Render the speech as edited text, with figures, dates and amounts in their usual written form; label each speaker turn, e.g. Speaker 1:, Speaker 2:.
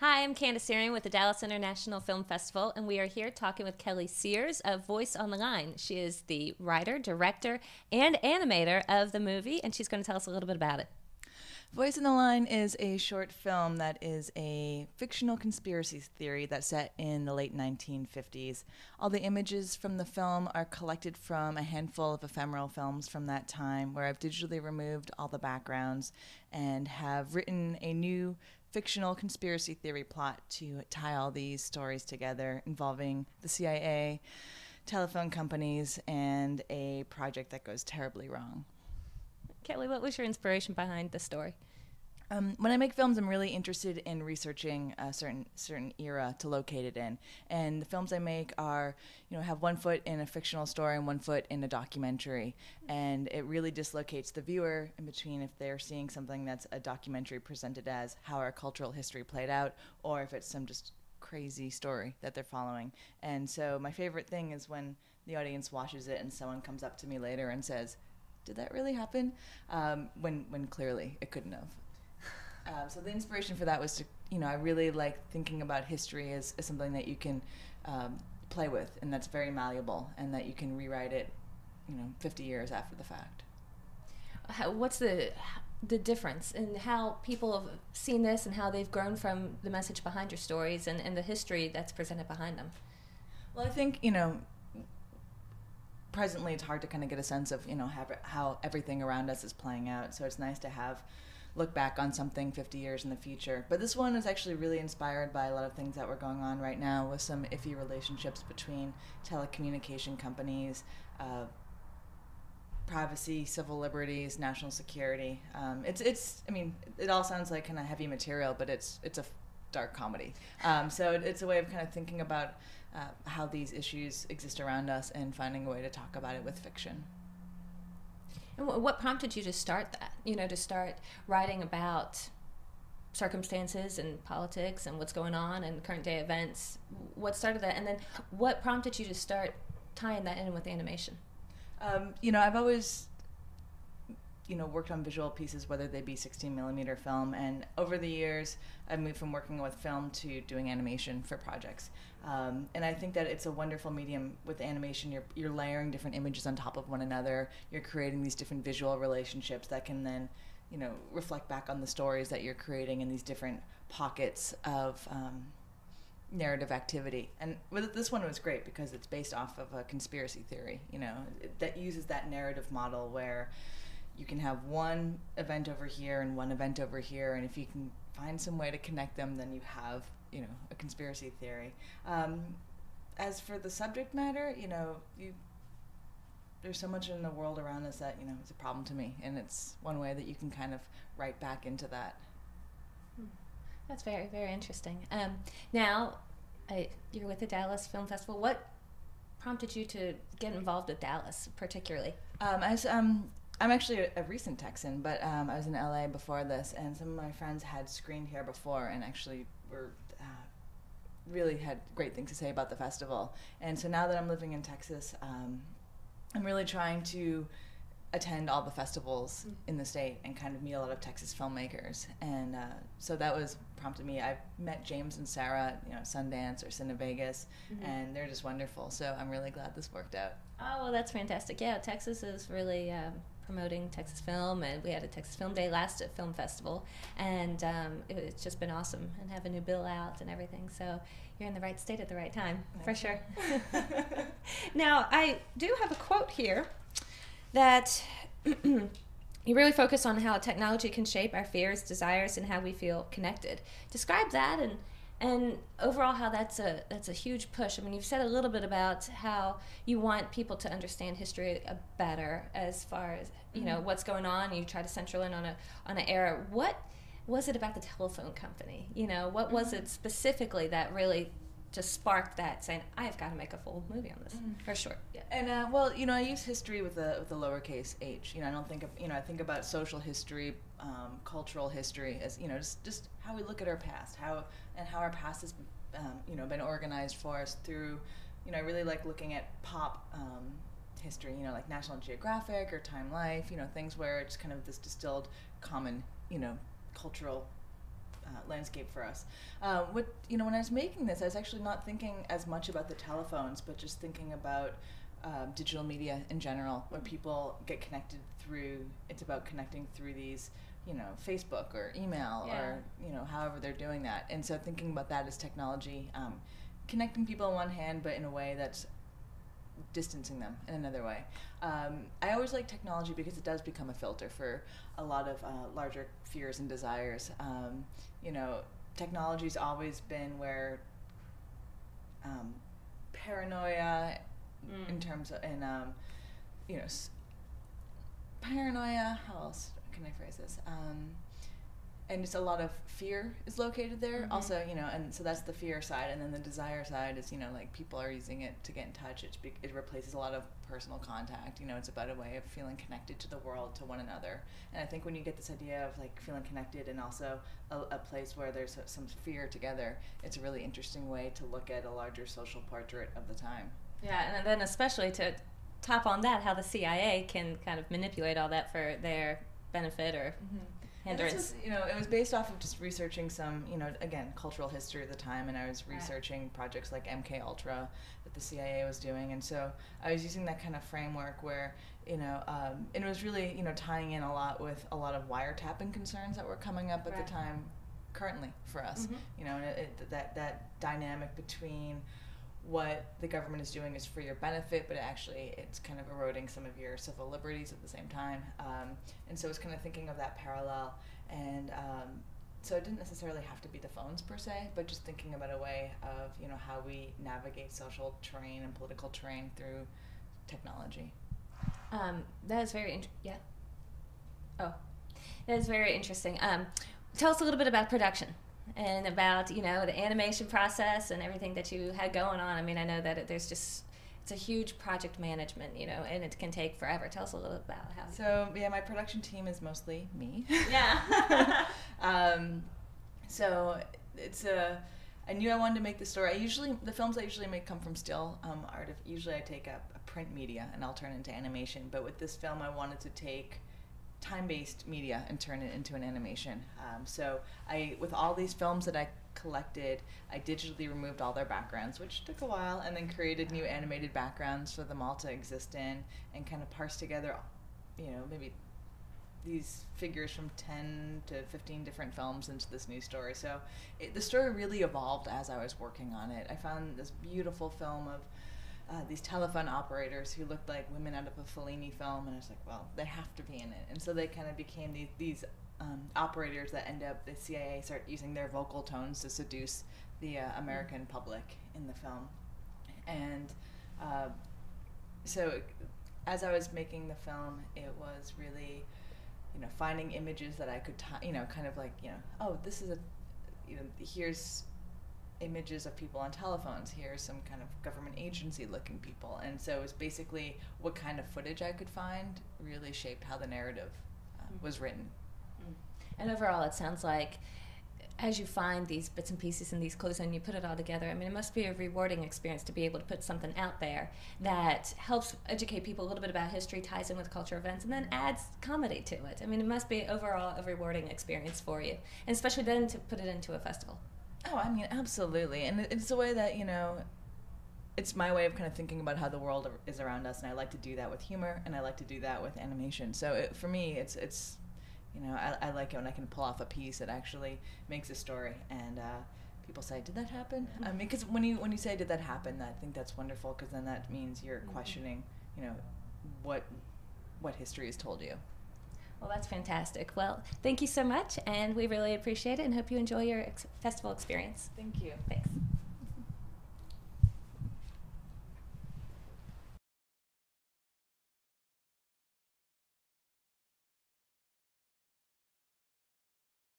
Speaker 1: Hi, I'm Candace Searing with the Dallas International Film Festival, and we are here talking with Kelly Sears of Voice on the Line. She is the writer, director, and animator of the movie, and she's going to tell us a little bit about it.
Speaker 2: Voice on the Line is a short film that is a fictional conspiracy theory that's set in the late 1950s. All the images from the film are collected from a handful of ephemeral films from that time, where I've digitally removed all the backgrounds and have written a new fictional conspiracy theory plot to tie all these stories together involving the CIA, telephone companies, and a project that goes terribly wrong.
Speaker 1: Kelly, what was your inspiration behind the story?
Speaker 2: When I make films, I'm really interested in researching a certain era to locate it in. And the films I make are, have one foot in a fictional story and one foot in a documentary. And it really dislocates the viewer in between if they're seeing something that's a documentary presented as how our cultural history played out, or if it's some just crazy story that they're following. And so my favorite thing is when the audience watches it and someone comes up to me later and says, "Did that really happen?" When clearly it couldn't have. So the inspiration for that was to, I really like thinking about history as something that you can play with, and that's very malleable, and that you can rewrite it, 50 years after the fact.
Speaker 1: What's the difference in how people have seen this and how they've grown from the message behind your stories and the history that's presented behind them?
Speaker 2: Well, I think, presently it's hard to kind of get a sense of, how everything around us is playing out. So it's nice to look back on something 50 years in the future. But this one is actually really inspired by a lot of things that were going on right now with some iffy relationships between telecommunication companies, privacy, civil liberties, national security. It all sounds like kind of heavy material, but it's a dark comedy. So it's a way of kind of thinking about how these issues exist around us and finding a way to talk about it with fiction.
Speaker 1: And what prompted you to start that? To start writing about circumstances and politics and what's going on and current day events. What started that? And then what prompted you to start tying that in with animation?
Speaker 2: I've always, worked on visual pieces, whether they be 16 millimeter film. And over the years, I've moved from working with film to doing animation for projects. And I think that it's a wonderful medium with animation. You're layering different images on top of one another. You're creating these different visual relationships that can then, reflect back on the stories that you're creating in these different pockets of narrative activity. And this one was great because it's based off of a conspiracy theory, that uses that narrative model where you can have one event over here and one event over here, and if you can find some way to connect them, then you have, a conspiracy theory. As for the subject matter, there's so much in the world around us that, is a problem to me, and it's one way that you can kind of write back into that.
Speaker 1: That's very, very interesting. Now, you're with the Dallas Film Festival. What prompted you to get involved with Dallas, particularly?
Speaker 2: I'm actually a recent Texan, but I was in LA before this, and some of my friends had screened here before and actually were really had great things to say about the festival. And so now that I'm living in Texas, I'm really trying to attend all the festivals in the state and kind of meet a lot of Texas filmmakers. And so that was prompted me. I've met James and Sarah, Sundance or Cine Vegas, and they're just wonderful. So I'm really glad this worked out.
Speaker 1: Oh, well, that's fantastic. Yeah, Texas is really promoting Texas film, and we had a Texas Film Day last at Film Festival, and it's just been awesome, and have a new bill out and everything. So you're in the right state at the right time, for sure. Now, I do have a quote here that you really focus on how technology can shape our fears, desires, and how we feel connected. Describe that and overall how that's a huge push. I mean, you've said a little bit about how you want people to understand history better as far as what's going on. You try to central in on an era. What was it about the telephone company? What was it specifically that really just sparked that, saying, I've got to make a full movie on this, for sure. Yeah.
Speaker 2: And I use history with a lowercase h. I don't think of, I think about social history, cultural history as, just how we look at our past, how our past has, been organized for us through, I really like looking at pop history, like National Geographic or Time Life, things where it's kind of this distilled common, cultural landscape for us. When I was making this, I was actually not thinking as much about the telephones, but just thinking about digital media in general, where people get connected through. It's about connecting through these, Facebook or email or however they're doing that. And so thinking about that as technology, connecting people on one hand, but in a way that's distancing them in another way. I always like technology because it does become a filter for a lot of larger fears and desires. Technology's always been where paranoia, in terms of, paranoia. How else can I phrase this? And just a lot of fear is located there. Mm-hmm. Also, and so that's the fear side, and then the desire side is, like people are using it to get in touch. It replaces a lot of personal contact. It's about a way of feeling connected to the world, to one another. And I think when you get this idea of like feeling connected and also a place where there's some fear together, it's a really interesting way to look at a larger social portrait of the time.
Speaker 1: Yeah, and then especially to top on that, how the CIA can kind of manipulate all that for their benefit or hindrance.
Speaker 2: It was based off of just researching some, again, cultural history of the time, and I was researching projects like MK Ultra that the CIA was doing, and so I was using that kind of framework where, and it was really, tying in a lot with a lot of wiretapping concerns that were coming up at the time, currently for us, and that dynamic between what the government is doing is for your benefit, but it's kind of eroding some of your civil liberties at the same time. And so it's kind of thinking of that parallel. And so it didn't necessarily have to be the phones per se, but just thinking about a way of, how we navigate social terrain and political terrain through technology.
Speaker 1: That is very that is very interesting. Tell us a little bit about production. And about, the animation process and everything that you had going on. I mean, I know that it's a huge project management, and it can take forever. Tell us a little about how.
Speaker 2: So, my production team is mostly me.
Speaker 1: Yeah.
Speaker 2: So I knew I wanted to make the story. The films I usually make come from still art. Usually I take a print media and I'll turn it into animation. But with this film, I wanted to take time-based media and turn it into an animation. So with all these films that I collected, I digitally removed all their backgrounds, which took a while, and then created new animated backgrounds for them all to exist in, and kind of parse together, maybe these figures from 10 to 15 different films into this new story. So the story really evolved as I was working on it. I found this beautiful film of these telephone operators who looked like women out of a Fellini film, and I was like, well, they have to be in it. And so they kind of became these operators that end up, the CIA start using their vocal tones to seduce the American public in the film. And so as I was making the film, it was really, finding images that I could, kind of like, oh, this is here's images of people on telephones. Here's some kind of government agency looking people. And so it was basically what kind of footage I could find really shaped how the narrative was written.
Speaker 1: And overall, it sounds like as you find these bits and pieces and these clues and you put it all together, I mean, it must be a rewarding experience to be able to put something out there that helps educate people a little bit about history, ties in with culture events, and then adds comedy to it. I mean, it must be overall a rewarding experience for you, and especially then to put it into a festival.
Speaker 2: Oh, I mean, absolutely. And it's a way that, it's my way of kind of thinking about how the world is around us, and I like to do that with humor, and I like to do that with animation. So for me, it's I like it when I can pull off a piece that actually makes a story, and people say, did that happen? I mean, because when you say, did that happen, I think that's wonderful, because then that means you're questioning, what history has told you.
Speaker 1: Well, that's fantastic. Well, thank you so much, and we really appreciate it and hope you enjoy your festival experience.
Speaker 2: Thank you.
Speaker 1: Thanks.